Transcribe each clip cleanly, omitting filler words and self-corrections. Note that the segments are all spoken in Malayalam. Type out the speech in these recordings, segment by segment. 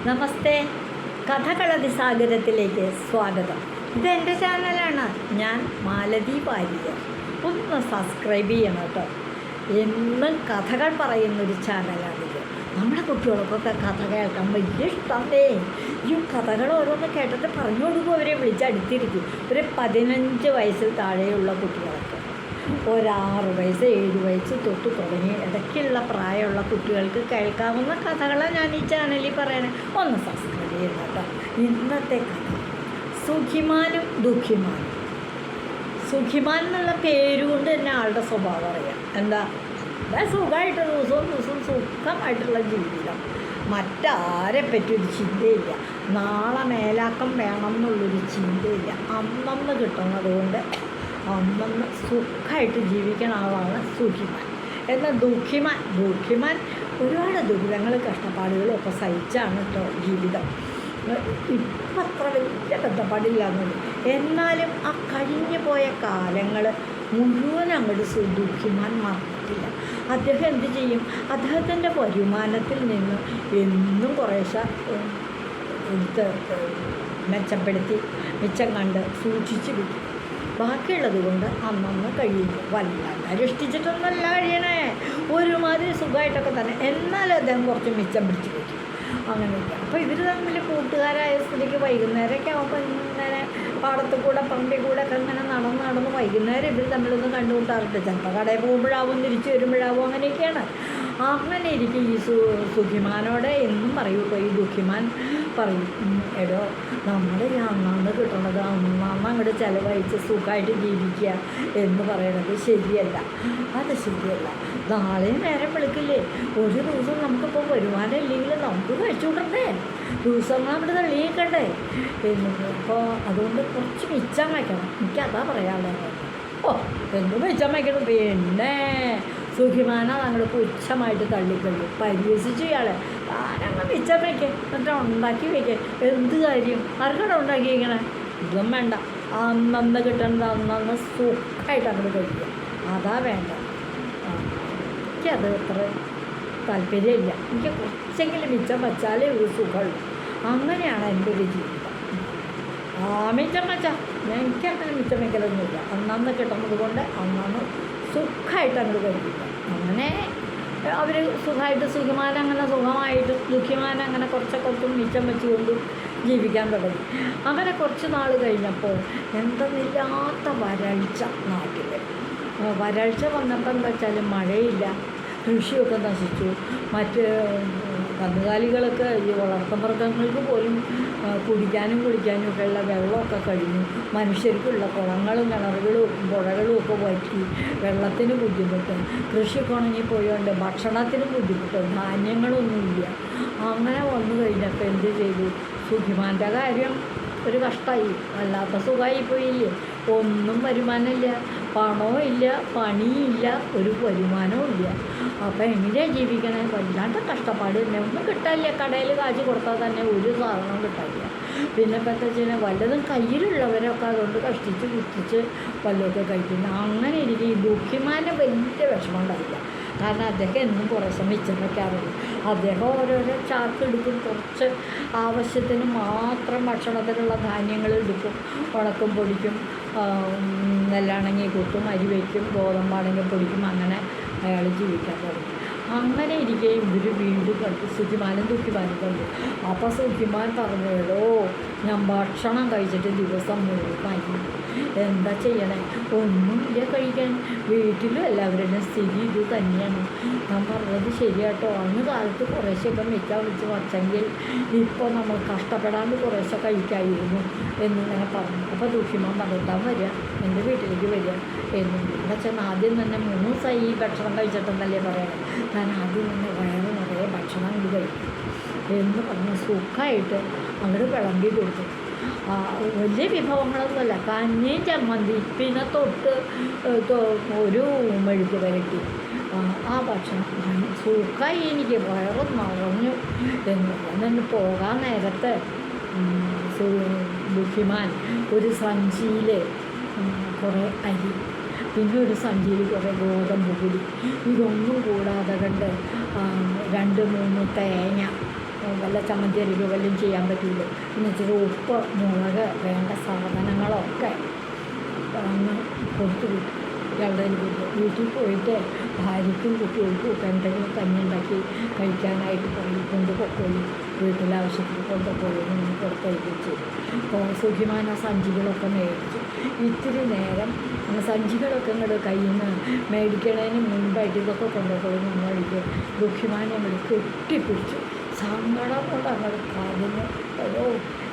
നമസ്തേ, കഥകളതിസാഗരത്തിലേക്ക് സ്വാഗതം. ഇതെൻ്റെ ചാനലാണ്. ഞാൻ മാലതി വാര്യർ. ഒന്ന് സബ്സ്ക്രൈബ് ചെയ്യണം കേട്ടോ. എന്നും കഥകൾ പറയുന്നൊരു ചാനലാണിത്. നമ്മുടെ കുട്ടികൾക്കൊക്കെ കഥ കേൾക്കാൻ വലിയ ഇഷ്ടമേ. ഈ കഥകൾ ഓരോന്ന് കേട്ടിട്ട് പറഞ്ഞു കൊടുക്കും. അവരെ വിളിച്ചടുത്തിരിക്കും. ഒരു 15 വയസ്സിൽ താഴെയുള്ള കുട്ടികൾക്ക്, ഒരു 6 വയസ്സ് 7 വയസ്സ് തൊട്ട് തുടങ്ങി ഇടയ്ക്കുള്ള പ്രായമുള്ള കുട്ടികൾക്ക് കേൾക്കാവുന്ന കഥകളാണ് ഞാൻ ഈ ചാനലിൽ പറയണേ. ഒന്ന് സബ്സ്ക്രൈബ് ചെയ്യുന്ന കേട്ടോ. ഇന്നത്തെ കഥ സുഖിമാനും ദുഃഖിമാനും. സുഖിമാൻ എന്നുള്ള പേരുകൊണ്ട് തന്നെ ആളുടെ സ്വഭാവം അറിയാം. എന്താ സുഖമായിട്ട് ദിവസവും സുഖമായിട്ടുള്ള ജീവിതം, മറ്റാരെ പറ്റി ഒരു ചിന്തയില്ല. നാളെ മേലാക്കം വേണം എന്നുള്ളൊരു ചിന്തയില്ല. അന്നന്ന് കിട്ടുന്നത് കൊണ്ട് അന്നന്ന് സുഖമായിട്ട് ജീവിക്കണ ആളാണ് സുഖിമാൻ. എന്നാൽ ദുഃഖിമാൻ ഒരുപാട് ദുരിതങ്ങൾ കഷ്ടപ്പാടുകളും ഒക്കെ സഹിച്ചാണ് കേട്ടോ ജീവിതം. ഇപ്പം അത്ര വലിയ ബന്ധപ്പാടില്ലാന്നുള്ളൂ. എന്നാലും ആ കഴിഞ്ഞു പോയ കാലങ്ങൾ മുഴുവൻ അങ്ങോട്ട് ദുഃഖിമാൻ മറന്നിട്ടില്ല. അദ്ദേഹം എന്ത് ചെയ്യും? അദ്ദേഹത്തിൻ്റെ വരുമാനത്തിൽ നിന്ന് എന്നും കുറേശ്ശെ എടുത്ത് മെച്ചപ്പെടുത്തി മിച്ചം കണ്ട് സൂക്ഷിച്ച് വിൽക്കും. ബാക്കിയുള്ളത് കൊണ്ട് അന്നന്ന് കഴിയുന്നു. വല്ലാണ്ട് അരിഷ്ടിച്ചിട്ടൊന്നുമല്ല കഴിയണേ, ഒരുമാതിരി സുഖമായിട്ടൊക്കെ തന്നെ. എന്നാലും അദ്ദേഹം കുറച്ച് മിച്ചം പിടിച്ച് വയ്ക്കും. അങ്ങനെയൊക്കെ. അപ്പോൾ ഇവർ തമ്മിൽ കൂട്ടുകാരായ സ്ഥിതിക്ക് വൈകുന്നേരമൊക്കെ ആകുമ്പോൾ ഇങ്ങനെ പാടത്ത് കൂടെ പറമ്പിൽ കൂടെ ഒക്കെ ഇങ്ങനെ നടന്ന് വൈകുന്നേരം ഇവർ തമ്മിലൊന്നും കണ്ടുമുട്ടാറുണ്ട്. ചിലപ്പോൾ കടയിൽ പോകുമ്പോഴാവും, തിരിച്ച് വരുമ്പോഴാവും, അങ്ങനെയൊക്കെയാണ്. അങ്ങനെ ഇരിക്കും ഈ സുഖിമാനോട് എന്നും പറയൂ. ഇപ്പോൾ ഈ ദുഃഖിമാൻ പറയും, എടോ നമ്മുടെ ഈ അന്നാന്ന് കിട്ടണത് അന്നാന്ന് അങ്ങോട്ട് ചിലവഴിച്ച് സുഖമായിട്ട് ജീവിക്കുക എന്ന് പറയണത് ശരിയല്ല. അത് ശരിയല്ല. നാളെയും നേരം വിളിക്കില്ലേ? ഒരു ദിവസം നമുക്കിപ്പോൾ വരുമാനം ഇല്ലെങ്കിൽ നമുക്ക് കഴിച്ചു വിടണ്ടേ? ദിവസങ്ങൾ അവിടെ തള്ളിയേക്കണ്ടേ എന്നത്. അപ്പോൾ അതുകൊണ്ട് കുറച്ച് മിച്ചം വയ്ക്കണം. എനിക്കതാ പറയാനുള്ളത്. ഓ, എന്ത് മിച്ചം വയ്ക്കണം? പിന്നെ സുഖിമാന ഞങ്ങൾ പുച്ഛമായിട്ട് തള്ളിക്കള്ളു, പരിഹസിച്ചു ഇയാളെ. താനങ്ങ് മിച്ചം വയ്ക്കേ, എന്നിട്ട് ഉണ്ടാക്കി വയ്ക്കേ. എന്ത് കാര്യം? ആർക്കാണ് ഉണ്ടാക്കി വയ്ക്കണേ? ഇതും വേണ്ട. അന്നന്ന് കിട്ടേണ്ടത് അന്നന്ന് സുഖമായിട്ട് അങ്ങോട്ട് കഴിക്കുക. അതാ വേണ്ട. എനിക്കത് അത്ര താല്പര്യമില്ല. എനിക്ക് കുറച്ചെങ്കിലും മിച്ചം വച്ചാലേ ഒരു സുഖമുള്ളൂ. അങ്ങനെയാണ് എൻ്റെ ഒരു ജീവിതം. മിച്ചം വച്ചാൽ എനിക്കങ്ങനെ മിച്ചം വയ്ക്കലൊന്നുമില്ല. അന്നന്ന് കിട്ടുന്നത് കൊണ്ട് അന്നന്ന് സുഖമായിട്ട് അങ്ങോട്ട് കഴിക്കില്ല. അങ്ങനെ അവർ സുഖമായിട്ട് സുഖിമാൻ അങ്ങനെ സുഖമായിട്ട് ദുഃഖിമാൻ അങ്ങനെ കുറച്ചും മിച്ചം വെച്ചുകൊണ്ട് ജീവിക്കാൻ തുടങ്ങി. അങ്ങനെ കുറച്ച് നാൾ കഴിഞ്ഞപ്പോൾ എന്തെന്നില്ലാത്ത വരൾച്ച നാട്ടിൽ. വരൾച്ച വന്നപ്പോൾ എന്താ വെച്ചാൽ മഴയില്ല, കൃഷിയൊക്കെ നശിച്ചു. മറ്റ് കന്നുകാലികളൊക്കെ ഈ വളർത്തുമൃഗങ്ങൾക്ക് പോലും കുടിക്കാനും കുളിക്കാനും ഒക്കെ ഉള്ള വെള്ളമൊക്കെ കഴിഞ്ഞു. മനുഷ്യർക്കുള്ള കുളങ്ങളും കിണറുകളും പുഴകളും ഒക്കെ വറ്റി. വെള്ളത്തിന് ബുദ്ധിമുട്ട്, കൃഷിയൊക്കെ ഉണങ്ങിപ്പോയോണ്ട് ഭക്ഷണത്തിന് ബുദ്ധിമുട്ട്, ധാന്യങ്ങളൊന്നുമില്ല. അങ്ങനെ വന്നു കഴിഞ്ഞപ്പോൾ എന്ത് ചെയ്തു? സുഖിമാൻ്റെ കാര്യം ഒരു കഷ്ടമായി. വല്ലാത്ത സുഖമായി പോയില്ലേ. ഒന്നും വരുമാനമില്ല, പണവും ഇല്ല, പണിയില്ല, ഒരു വരുമാനവും ഇല്ല. അപ്പോൾ എങ്ങനെയാണ് ജീവിക്കണേ? വല്ലാണ്ട് കഷ്ടപ്പാട് തന്നെ. ഒന്നും കിട്ടാനില്ല. കടയിൽ കാശ് കൊടുത്താൽ തന്നെ ഒരു സാധനവും കിട്ടാനില്ല. പിന്നെ ഇപ്പം എന്താ വെച്ചാൽ വല്ലതും കയ്യിലുള്ളവരൊക്കെ അതുകൊണ്ട് കഷ്ടിച്ച് കുത്തിച്ച് വല്ലതൊക്കെ കഴിക്കുന്നു. അങ്ങനെ ഇരിക്കും. ഈ ദുഃഖിമാന് വലിയ വിഷമം ഉണ്ടാവില്ല. കാരണം അദ്ദേഹം എന്നും കുറേശ്ശെ മിച്ചം വയ്ക്കാറുണ്ട്. അദ്ദേഹം ഓരോരോ ചാക്ക് എടുക്കും. കുറച്ച് ആവശ്യത്തിന് മാത്രം ഭക്ഷണത്തിനുള്ള ധാന്യങ്ങൾ എടുക്കും. ഉണക്കും, പൊടിക്കും, നെല്ലാണെങ്കിൽ കുത്തും, അരി വയ്ക്കും, ഗോതമ്പാണെങ്കിൽ പൊടിക്കും. അങ്ങനെ അയാൾ ജീവിക്കാൻ തുടങ്ങി. അങ്ങനെ ഇരിക്കുകയും ഇവർ വീണ്ടും കണ്ടു. സുഖിമാനും ദുഃഖിമാനും കണ്ടു. അപ്പോൾ സുഖിമാൻ പറഞ്ഞു, എടോ ഞാൻ ഭക്ഷണം കഴിച്ചിട്ട് ദിവസം മുഴുവൻ എന്താ ചെയ്യണേ? ഒന്നുമില്ല കഴിക്കാൻ. വീട്ടിലും എല്ലാവരുടെയും സ്ഥിതി ഇത് തന്നെയാണ്. ഞാൻ പറഞ്ഞത് ശരിയാട്ടോ. അന്ന് കാലത്ത് കുറേശ്ശൊക്കെ മിച്ചം വിളിച്ച് വച്ചെങ്കിൽ ഇപ്പോൾ നമ്മൾ കഷ്ടപ്പെടാണ്ട് കുറേശ്ശെ കഴിക്കായിരുന്നു എന്നിങ്ങനെ പറഞ്ഞു. അപ്പോൾ ദുഃഖിമാൻ പറഞ്ഞിട്ടാൻ വരിക, എൻ്റെ വീട്ടിലേക്ക് വരിക എന്ന്. ഇവിടെ ചെന്ന് ആദ്യം തന്നെ 3 ദിവസമായി ഈ ഭക്ഷണം കഴിച്ചിട്ടെന്നല്ലേ പറയണേ. ഞാൻ ആദ്യം തന്നെ വയറ് നിറയെ ഭക്ഷണം ഇത് കഴിക്കും എന്ന് പറഞ്ഞ് സുഖമായിട്ട് അങ്ങോട്ട് വിളമ്പി കൊടുത്തു. വലിയ വിഭവങ്ങളൊന്നുമല്ല, കഞ്ഞിയും ചമ്മന്തി, പിന്നെ തൊട്ട് ഒരു മെഴുക്ക് വരട്ടി. ആ ഭക്ഷണം സുഖമായി. എനിക്ക് വയറ് നിറഞ്ഞു എന്ന് പോകാൻ നേരത്തെ ദുഃഖിമാൻ ഒരു സഞ്ചിയിൽ കുറേ അരി, പിന്നെ ഒരു സഞ്ചിയിൽ കുറേ ഗോതമ്പ് പൊടി, ഇതൊന്നും കൂടാതെ കണ്ട് 2-3 തേങ്ങ വല്ല ചമ്മന്തി അരികോ വല്ലതും ചെയ്യാൻ പറ്റുള്ളൂ. എന്ന് വെച്ചാൽ ഉപ്പ്, മുളക്, വേണ്ട സാധനങ്ങളൊക്കെ ഒന്ന് കൊടുത്തു വിട്ടു. എവിടെയെങ്കിലും വീട്ടിൽ പോയിട്ട് ഭാര്യയ്ക്കും കുട്ടികൾക്കും ഒക്കെ എന്തെങ്കിലും കഞ്ഞി ഉണ്ടാക്കി കഴിക്കാനായിട്ട് കൊണ്ടുപോയി വീട്ടിലെ ആവശ്യത്തിന് കൊണ്ടുപോയി കൊടുക്കുകയും ചെയ്തു. അപ്പോൾ സുഖിമാന സഞ്ചികളൊക്കെ മേടിച്ചു. ഇത്തിരി നേരം സഞ്ചികളൊക്കെ ഇങ്ങോട്ട് കയ്യിൽ നിന്ന് മേടിക്കണതിന് മുൻപായിട്ട് ഇതൊക്കെ കൊണ്ടുപോയി നമ്മളിത് ദുഃഖിമാനെ അങ്ങോട്ട് കെട്ടിപ്പിടിച്ചു. സങ്കടം കൊണ്ട് അങ്ങോട്ട് കരഞ്ഞു. അയ്യോ,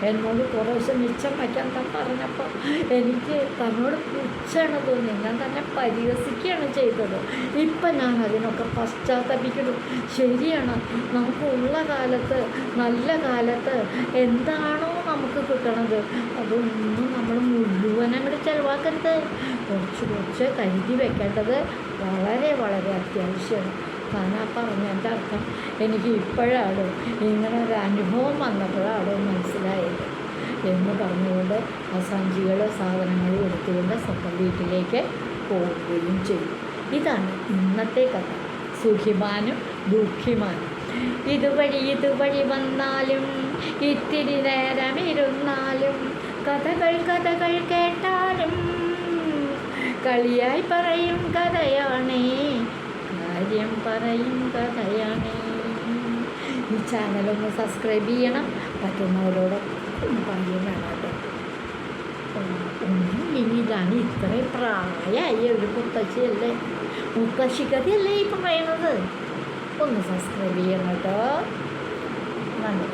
എന്നോട് കുറേശ്ശെ മിച്ചം വയ്ക്കാൻ പറഞ്ഞപ്പോൾ എനിക്ക് തന്നോട് പുച്ഛമാണ് തോന്നി. ഞാൻ തന്നെ പരിഹസിക്കുകയാണ് ചെയ്തത്. ഇപ്പം ഞാൻ അതിനൊക്കെ പശ്ചാത്തപിക്കുന്നു. ശരിയാണ്, നമുക്കുള്ള കാലത്ത്, നല്ല കാലത്ത് എന്താണോ നമുക്ക് കിട്ടണത് അതൊന്നും നമ്മൾ മുഴുവൻ അങ്ങോട്ട് ചിലവാക്കരുത്. കുറച്ച് കരുതി വെക്കേണ്ടത് വളരെ വളരെ അത്യാവശ്യമാണ്. താനാ പറഞ്ഞതിൻ്റെ അർത്ഥം എനിക്ക് ഇപ്പോഴാണ്, ഇങ്ങനെ ഒരു അനുഭവം വന്നപ്പോഴാണ് മനസ്സിലായത് എന്ന് പറഞ്ഞുകൊണ്ട് ആ സഞ്ചികൾ സാധനങ്ങൾ എടുത്തുകൊണ്ട് സ്വന്തം വീട്ടിലേക്ക് പോവുകയും ചെയ്തു. ഇതാണ് ഇന്നത്തെ കഥ, സുഖിമാനും ദുഃഖിമാനും. ഇതുവഴി വന്നാലും ഇത്തിരി നേരം ഇരുന്നാലും കഥകൾ കേട്ടാലും കളിയായി പറയും കഥയാണേ, കാര്യം പറയും കഥയാണേ. ഈ ചാനലൊന്ന് സബ്സ്ക്രൈബ് ചെയ്യണം. പറ്റുന്നവരോടൊക്കെ ഒന്ന് പറയുകയും വേണം കേട്ടോ. ഇനിയിതാണ് ഇത്രയും പ്രായമായ ഒരു മുത്തശ്ശിയല്ലേ, മുത്തശ്ശിക്കഥയല്ലേ ഈ പറയണത്. ഒന്ന് സബ്സ്ക്രൈബ് ചെയ്യണം കേട്ടോ. നന്ദി.